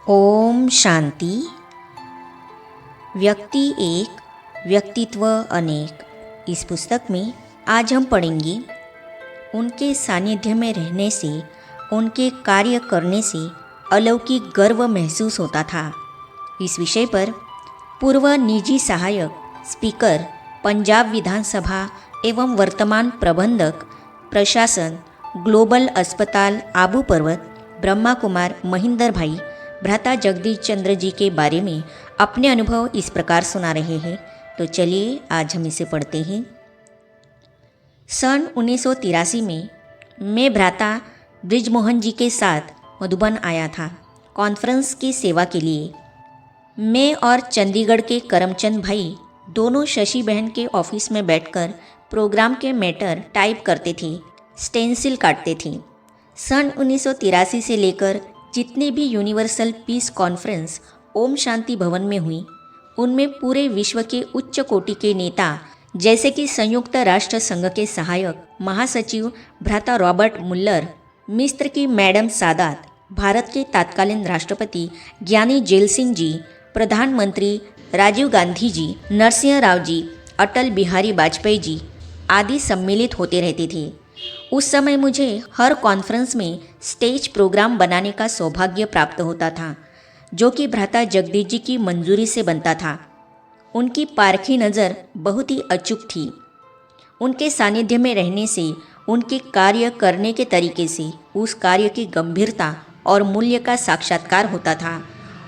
ओम शांति। व्यक्ति एक, व्यक्तित्व अनेक। इस पुस्तक में आज हम पढ़ेंगे उनके सानिध्य में रहने से, उनके कार्य करने से अलौकिक गर्व महसूस होता था। इस विषय पर पूर्व निजी सहायक स्पीकर, पंजाब विधानसभा एवं वर्तमान प्रबंधक प्रशासन, ग्लोबल अस्पताल आबू पर्वत, ब्रह्मा कुमार महिंदर भाई भ्राता जगदीश चंद्र जी के बारे में अपने अनुभव इस प्रकार सुना रहे हैं। तो चलिए आज हम इसे पढ़ते हैं। सन 1983 में मैं भ्राता ब्रिजमोहन जी के साथ मधुबन आया था कॉन्फ्रेंस की सेवा के लिए। मैं और चंडीगढ़ के करमचंद भाई दोनों शशि बहन के ऑफिस में बैठकर प्रोग्राम के मैटर टाइप करते थे, स्टेंसिल काटते थे। सन 1983 से लेकर जितने भी universal peace conference Om Shanti भवन में हुई, उनमें पूरे विश्व के उच्च कोटि के नेता जैसे कि संयुक्त राष्ट्र संघ के सहायक महासचिव भ्राता रॉबर्ट मुल्लर, मिस्र की मैडम सादात, भारत के तत्कालीन राष्ट्रपति ज्ञानी जेल सिंह जी, प्रधानमंत्री राजीव गांधी जी, नरसिंह राव जी, अटल बिहारी वाजपेयी जी आदि सम्मिलित होते रहते थे। उस समय मुझे हर कॉन्फ्रेंस में स्टेज प्रोग्राम बनाने का सौभाग्य प्राप्त होता था, जो कि भ्राता जगदीश जी की मंजूरी से बनता था। उनकी पारखी नज़र बहुत ही अचूक थी। उनके सानिध्य में रहने से, उनके कार्य करने के तरीके से उस कार्य की गंभीरता और मूल्य का साक्षात्कार होता था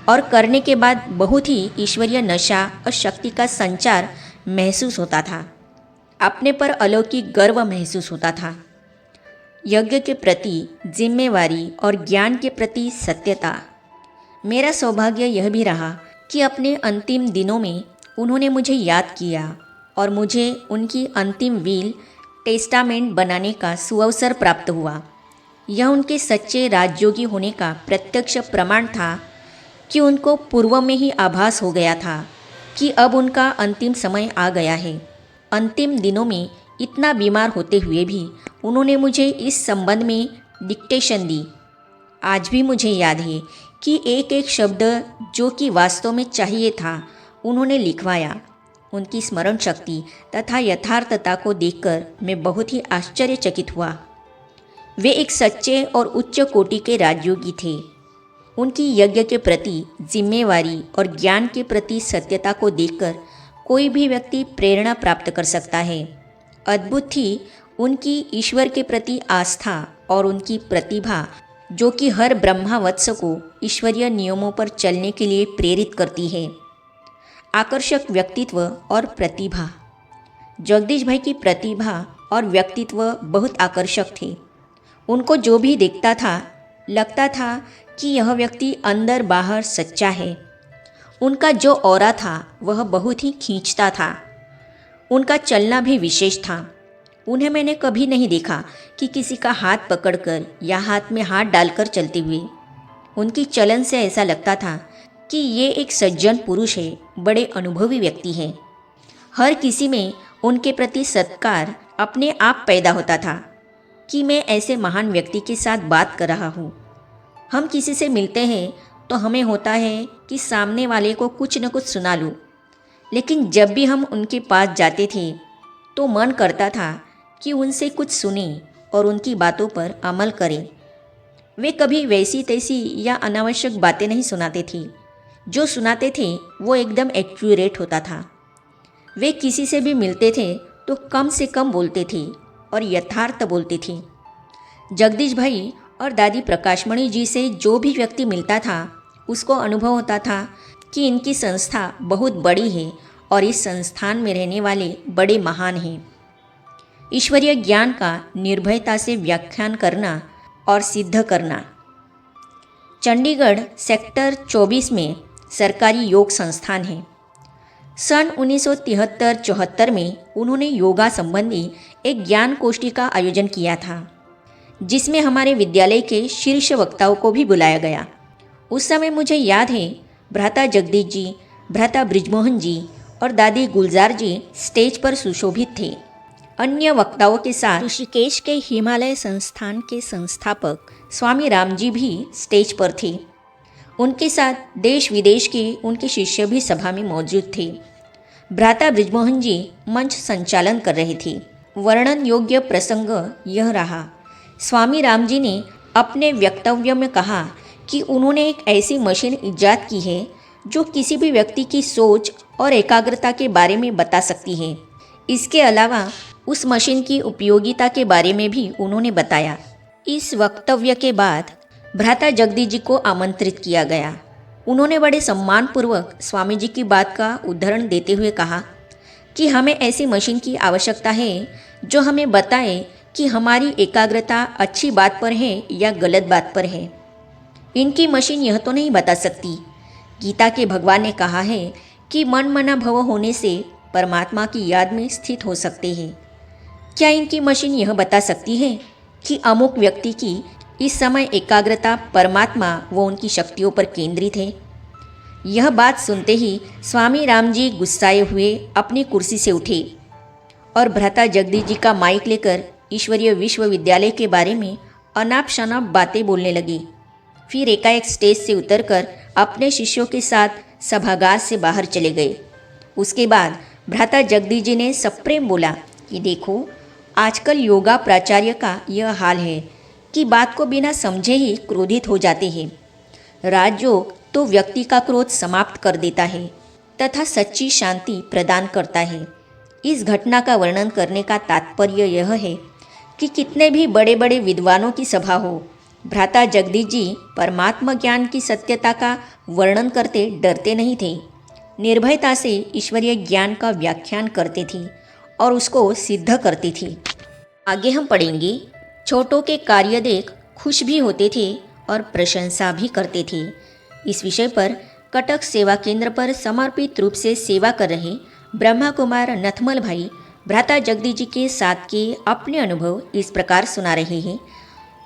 और करने के बाद बहुत ही ईश्वरीय नशा और शक्ति का संचार महसूस होता था। अपने पर अलौकिक गर्व महसूस होता था। यज्ञ के प्रति जिम्मेवारी और ज्ञान के प्रति सत्यता। मेरा सौभाग्य यह भी रहा कि अपने अंतिम दिनों में उन्होंने मुझे याद किया और मुझे उनकी अंतिम विल टेस्टामेंट बनाने का सुअवसर प्राप्त हुआ। यह उनके सच्चे राजयोगी होने का प्रत्यक्ष प्रमाण था कि उनको पूर्व में ही आभास हो गया था कि अब उनका अंतिम समय आ गया है। अंतिम दिनों में इतना बीमार होते हुए भी उन्होंने मुझे इस संबंध में डिक्टेशन दी। आज भी मुझे याद है कि एक एक शब्द जो कि वास्तव में चाहिए था, उन्होंने लिखवाया। उनकी स्मरण शक्ति तथा यथार्थता को देखकर मैं बहुत ही आश्चर्यचकित हुआ। वे एक सच्चे और उच्च कोटि के राजयोगी थे। उनकी यज्ञ के प्रति जिम्मेवारी और ज्ञान के प्रति सत्यता को देखकर कोई भी व्यक्ति प्रेरणा प्राप्त कर सकता है। अद्भुत थी उनकी ईश्वर के प्रति आस्था और उनकी प्रतिभा, जो कि हर ब्रह्मावत्स को ईश्वरीय नियमों पर चलने के लिए प्रेरित करती है। आकर्षक व्यक्तित्व और प्रतिभा। जगदीश भाई की प्रतिभा और व्यक्तित्व बहुत आकर्षक थे। उनको जो भी देखता था, लगता था कि यह व्यक्ति अंदर बाहर सच्चा है। उनका जो ऑरा था वह बहुत ही खींचता था। उनका चलना भी विशेष था। उन्हें मैंने कभी नहीं देखा कि किसी का हाथ पकड़कर या हाथ में हाथ डालकर चलते हुए। उनकी चलन से ऐसा लगता था कि ये एक सज्जन पुरुष है, बड़े अनुभवी व्यक्ति हैं। हर किसी में उनके प्रति सत्कार अपने आप पैदा होता था कि मैं ऐसे महान व्यक्ति के साथ बात कर रहा हूँ। हम किसी से मिलते हैं तो हमें होता है कि सामने वाले को कुछ न कुछ सुना लूँ, लेकिन जब भी हम उनके पास जाते थे तो मन करता था कि उनसे कुछ सुनें और उनकी बातों पर अमल करें। वे कभी वैसी तैसी या अनावश्यक बातें नहीं सुनाते थे। जो सुनाते थे वो एकदम एक्यूरेट होता था। वे किसी से भी मिलते थे तो कम से कम बोलते थे और यथार्थ बोलते थे। जगदीश भाई और दादी प्रकाशमणि जी से जो भी व्यक्ति मिलता था, उसको अनुभव होता था कि इनकी संस्था बहुत बड़ी है और इस संस्थान में रहने वाले बड़े महान हैं। ईश्वरीय ज्ञान का निर्भयता से व्याख्यान करना और सिद्ध करना। चंडीगढ़ सेक्टर 24 में सरकारी योग संस्थान है। सन 1973-74 में उन्होंने योगा संबंधी एक ज्ञान गोष्ठी का आयोजन किया था, जिसमें हमारे विद्यालय के शीर्ष वक्ताओं को भी बुलाया गया। उस समय मुझे याद है भ्राता जगदीश जी, भ्राता ब्रिजमोहन जी और दादी गुलजार जी स्टेज पर सुशोभित थे। अन्य वक्ताओं के साथ ऋषिकेश के हिमालय संस्थान के संस्थापक स्वामी राम जी भी स्टेज पर थे। उनके साथ देश विदेश के उनके शिष्य भी सभा में मौजूद थे। भ्राता बृजमोहन जी मंच संचालन कर रहे थे। वर्णन योग्य प्रसंग यह रहा, स्वामी राम जी ने अपने वक्तव्य में कहा कि उन्होंने एक ऐसी मशीन ईजाद की है जो किसी भी व्यक्ति की सोच और एकाग्रता के बारे में बता सकती है। इसके अलावा उस मशीन की उपयोगिता के बारे में भी उन्होंने बताया। इस वक्तव्य के बाद भ्राता जगदीश जी को आमंत्रित किया गया। उन्होंने बड़े सम्मानपूर्वक स्वामी जी की बात का उदाहरण देते हुए कहा कि हमें ऐसी मशीन की आवश्यकता है जो हमें बताए कि हमारी एकाग्रता अच्छी बात पर है या गलत बात पर है। इनकी मशीन यह तो नहीं बता सकती। गीता के भगवान ने कहा है कि मन मना भव होने से परमात्मा की याद में स्थित हो सकते हैं। क्या इनकी मशीन यह बता सकती है कि अमुक व्यक्ति की इस समय एकाग्रता परमात्मा व उनकी शक्तियों पर केंद्रित है? यह बात सुनते ही स्वामी राम जी गुस्साए हुए अपनी कुर्सी से उठे और भ्राता जगदीश जी का माइक लेकर ईश्वरीय विश्वविद्यालय के बारे में अनाप शनाप बातें बोलने लगे। फिर एकाएक स्टेज से उतरकर अपने शिष्यों के साथ सभागार से बाहर चले गए। उसके बाद भ्राता जगदीश जी ने सप्रेम बोला कि देखो, आजकल योगा प्राचार्य का यह हाल है कि बात को बिना समझे ही क्रोधित हो जाते हैं। राजयोग तो व्यक्ति का क्रोध समाप्त कर देता है तथा सच्ची शांति प्रदान करता है। इस घटना का वर्णन करने का तात्पर्य यह है कि कितने भी बड़े बड़े विद्वानों की सभा हो, भ्राता जगदीश जी परमात्मा ज्ञान की सत्यता का वर्णन करते डरते नहीं थे। निर्भयता से ईश्वरीय ज्ञान का व्याख्यान करते थे और उसको सिद्ध करते थे। आगे हम पढ़ेंगे, छोटों के कार्य देख खुश भी होते थे और प्रशंसा भी करते थे। इस विषय पर कटक सेवा केंद्र पर समर्पित रूप से सेवा कर रहे ब्रह्मा कुमार नथमल भाई भ्राता जगदीश जी के साथ के अपने अनुभव इस प्रकार सुना रहे हैं।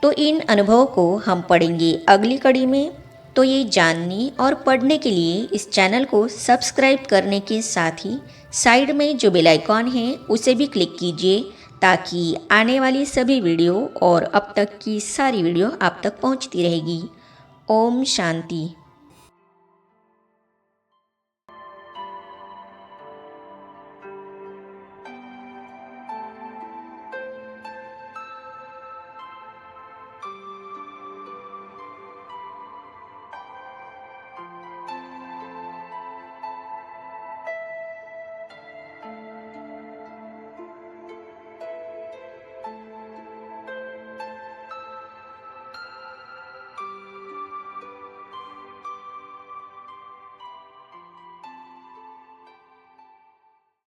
तो इन अनुभवों को हम पढ़ेंगे अगली कड़ी में। तो ये जानने और पढ़ने के लिए इस चैनल को सब्सक्राइब करने के साथ ही साइड में जो बेल आइकॉन है उसे भी क्लिक कीजिए ताकि आने वाली सभी वीडियो और अब तक की सारी वीडियो आप तक पहुंचती रहेगी। ओम शांति।